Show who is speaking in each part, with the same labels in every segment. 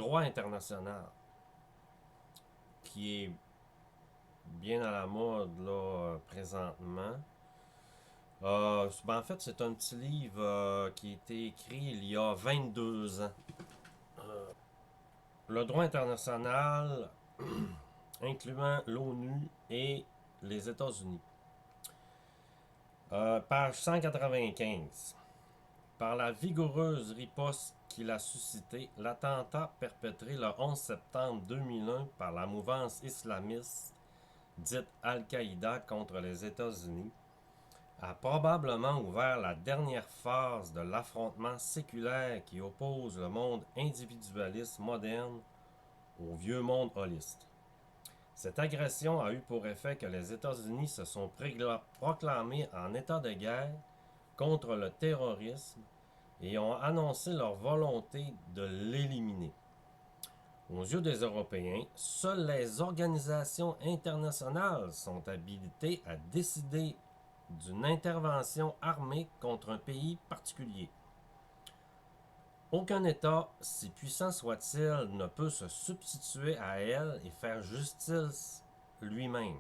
Speaker 1: droit international, qui est bien à la mode là, présentement. En fait, c'est un petit livre qui a été écrit il y a 22 ans. Le droit international, incluant l'ONU et les États-Unis. Page 195. Par la vigoureuse riposte qu'il a suscité, l'attentat perpétré le 11 septembre 2001 par la mouvance islamiste dite Al-Qaïda contre les États-Unis a probablement ouvert la dernière phase de l'affrontement séculaire qui oppose le monde individualiste moderne au vieux monde holiste. Cette agression a eu pour effet que les États-Unis se sont proclamés en état de guerre contre le terrorisme et ont annoncé leur volonté de l'éliminer. Aux yeux des Européens, seules les organisations internationales sont habilitées à décider d'une intervention armée contre un pays particulier. Aucun État, si puissant soit-il, ne peut se substituer à elle et faire justice lui-même.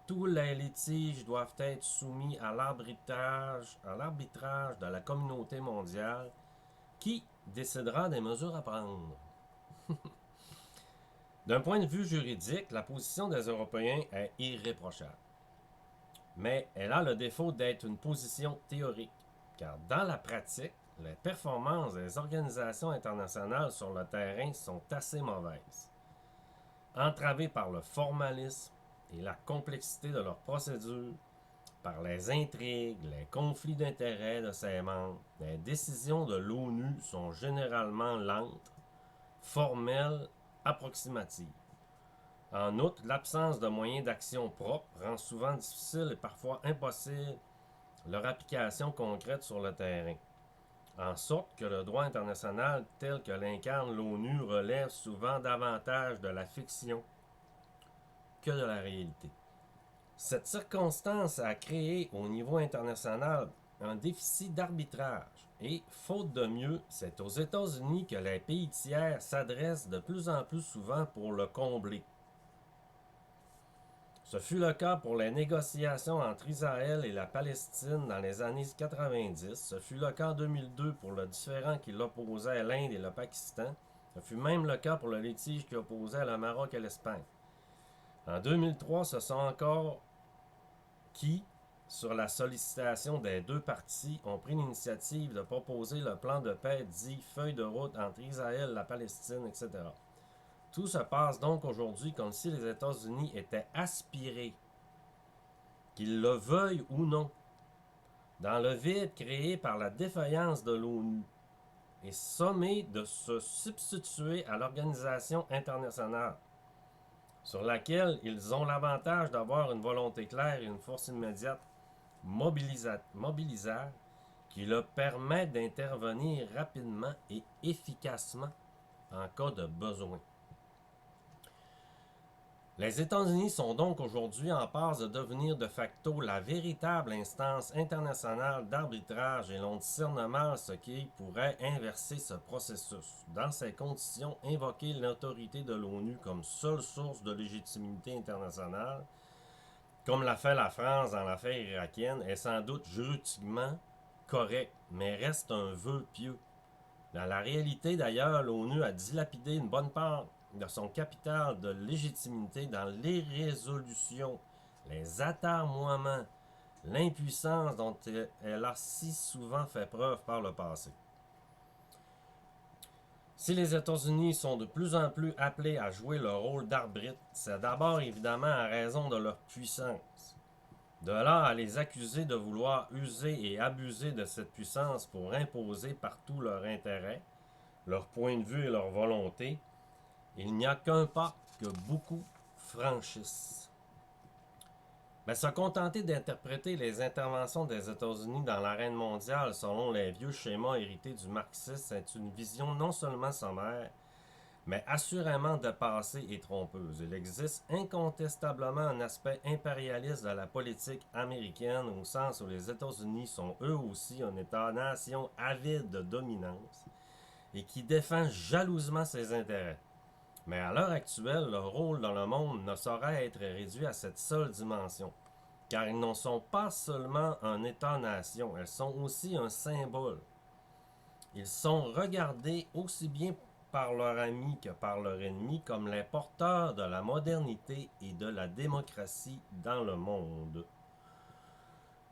Speaker 1: Tous les litiges doivent être soumis à l'arbitrage de la communauté mondiale qui décidera des mesures à prendre. D'un point de vue juridique, la position des Européens est irréprochable. Mais elle a le défaut d'être une position théorique, car dans la pratique, les performances des organisations internationales sur le terrain sont assez mauvaises. Entravées par le formalisme et la complexité de leurs procédures, par les intrigues, les conflits d'intérêts de ses membres, les décisions de l'ONU sont généralement lentes, formelles, approximatives. En outre, l'absence de moyens d'action propres rend souvent difficile et parfois impossible leur application concrète sur le terrain. En sorte que le droit international tel que l'incarne l'ONU relève souvent davantage de la fiction que de la réalité. Cette circonstance a créé au niveau international un déficit d'arbitrage et, faute de mieux, c'est aux États-Unis que les pays tiers s'adressent de plus en plus souvent pour le combler. Ce fut le cas pour les négociations entre Israël et la Palestine dans les années 90. Ce fut le cas en 2002 pour le différend qui l'opposait l'Inde et le Pakistan. Ce fut même le cas pour le litige qui opposait le Maroc et l'Espagne. En 2003, ce sont encore qui, sur la sollicitation des deux parties, ont pris l'initiative de proposer le plan de paix dit feuille de route entre Israël, la Palestine, etc. Tout se passe donc aujourd'hui comme si les États-Unis étaient aspirés, qu'ils le veuillent ou non, dans le vide créé par la défaillance de l'ONU et sommés de se substituer à l'organisation internationale, sur laquelle ils ont l'avantage d'avoir une volonté claire et une force immédiate mobilisable qui leur permet d'intervenir rapidement et efficacement en cas de besoin. Les États-Unis sont donc aujourd'hui en passe de devenir de facto la véritable instance internationale d'arbitrage et l'on discerne mal ce qui pourrait inverser ce processus. Dans ces conditions, invoquer l'autorité de l'ONU comme seule source de légitimité internationale, comme l'a fait la France dans l'affaire irakienne, est sans doute juridiquement correct, mais reste un vœu pieux. Dans la réalité, d'ailleurs, l'ONU a dilapidé une bonne part de son capital de légitimité dans l'irrésolution, les atermoiements, l'impuissance dont elle a si souvent fait preuve par le passé. Si les États-Unis sont de plus en plus appelés à jouer le rôle d'arbitre, c'est d'abord évidemment en raison de leur puissance. De là à les accuser de vouloir user et abuser de cette puissance pour imposer partout leur intérêt, leur point de vue et leur volonté, il n'y a qu'un pas que beaucoup franchissent. Mais se contenter d'interpréter les interventions des États-Unis dans l'arène mondiale selon les vieux schémas hérités du marxisme est une vision non seulement sommaire, mais assurément dépassée et trompeuse. Il existe incontestablement un aspect impérialiste de la politique américaine au sens où les États-Unis sont eux aussi un État-nation avide de dominance et qui défend jalousement ses intérêts. Mais à l'heure actuelle, leur rôle dans le monde ne saurait être réduit à cette seule dimension, car ils ne sont pas seulement un État-nation, elles sont aussi un symbole. Ils sont regardés aussi bien par leurs amis que par leurs ennemis comme les porteurs de la modernité et de la démocratie dans le monde.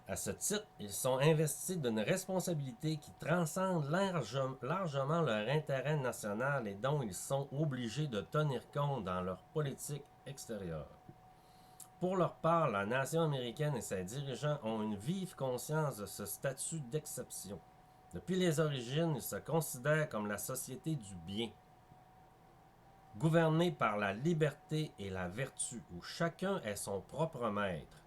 Speaker 1: À ce titre, ils sont investis d'une responsabilité qui transcende largement leur intérêt national et dont ils sont obligés de tenir compte dans leur politique extérieure. Pour leur part, la nation américaine et ses dirigeants ont une vive conscience de ce statut d'exception. Depuis les origines, ils se considèrent comme la société du bien, gouvernée par la liberté et la vertu, où chacun est son propre maître,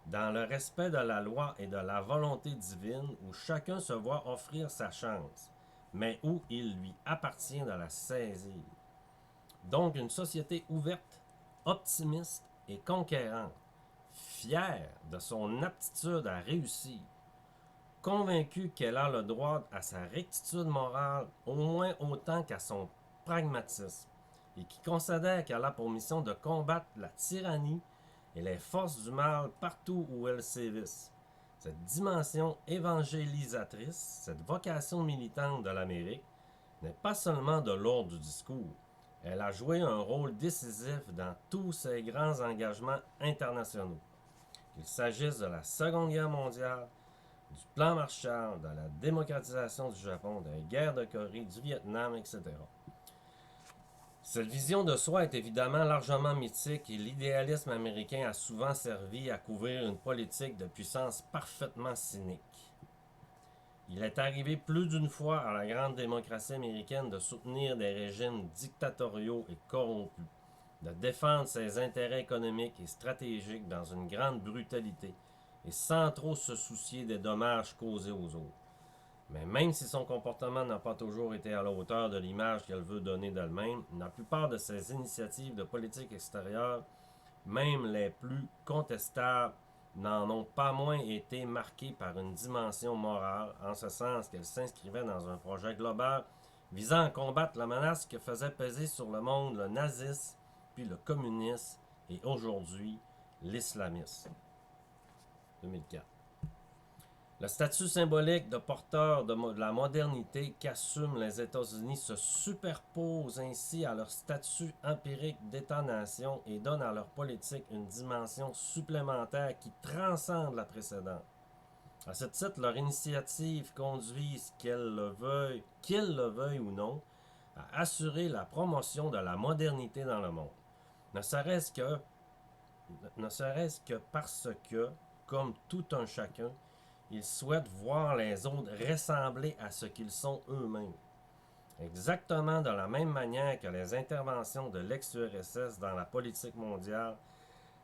Speaker 1: dans le respect de la loi et de la volonté divine, où chacun se voit offrir sa chance, mais où il lui appartient de la saisir. Donc une société ouverte, optimiste et conquérante, fière de son aptitude à réussir, convaincue qu'elle a le droit à sa rectitude morale au moins autant qu'à son pragmatisme, et qui considère qu'elle a pour mission de combattre la tyrannie et les forces du mal partout où elles sévissent. Cette dimension évangélisatrice, cette vocation militante de l'Amérique, n'est pas seulement de l'ordre du discours. Elle a joué un rôle décisif dans tous ses grands engagements internationaux. Qu'il s'agisse de la Seconde Guerre mondiale, du plan Marshall, de la démocratisation du Japon, des guerres de Corée, du Vietnam, etc. Cette vision de soi est évidemment largement mythique et l'idéalisme américain a souvent servi à couvrir une politique de puissance parfaitement cynique. Il est arrivé plus d'une fois à la grande démocratie américaine de soutenir des régimes dictatoriaux et corrompus, de défendre ses intérêts économiques et stratégiques dans une grande brutalité et sans trop se soucier des dommages causés aux autres. Mais même si son comportement n'a pas toujours été à la hauteur de l'image qu'elle veut donner d'elle-même, la plupart de ses initiatives de politique extérieure, même les plus contestables, n'en ont pas moins été marquées par une dimension morale, en ce sens qu'elles s'inscrivaient dans un projet global visant à combattre la menace que faisait peser sur le monde le nazisme, puis le communisme et aujourd'hui l'islamisme. 2004. Le statut symbolique de porteur de la modernité qu'assument les États-Unis se superpose ainsi à leur statut empirique d'État-nation et donne à leur politique une dimension supplémentaire qui transcende la précédente. À ce titre, leur initiative conduisent, qu'ils le veuillent ou non, à assurer la promotion de la modernité dans le monde. Ne serait-ce que parce que, comme tout un chacun, ils souhaitent voir les autres ressembler à ce qu'ils sont eux-mêmes. Exactement de la même manière que les interventions de l'ex-URSS dans la politique mondiale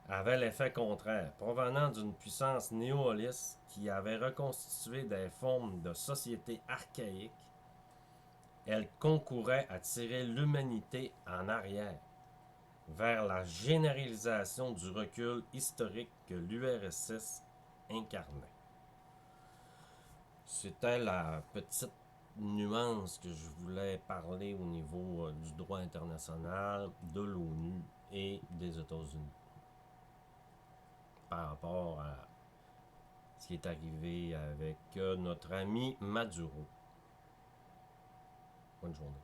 Speaker 1: avaient l'effet contraire, provenant d'une puissance néo-holiste qui avait reconstitué des formes de société archaïques. Elles concouraient à tirer l'humanité en arrière, vers la généralisation du recul historique que l'URSS incarnait. C'était la petite nuance que je voulais parler au niveau du droit international, de l'ONU et des États-Unis par rapport à ce qui est arrivé avec notre ami Maduro. Bonne journée.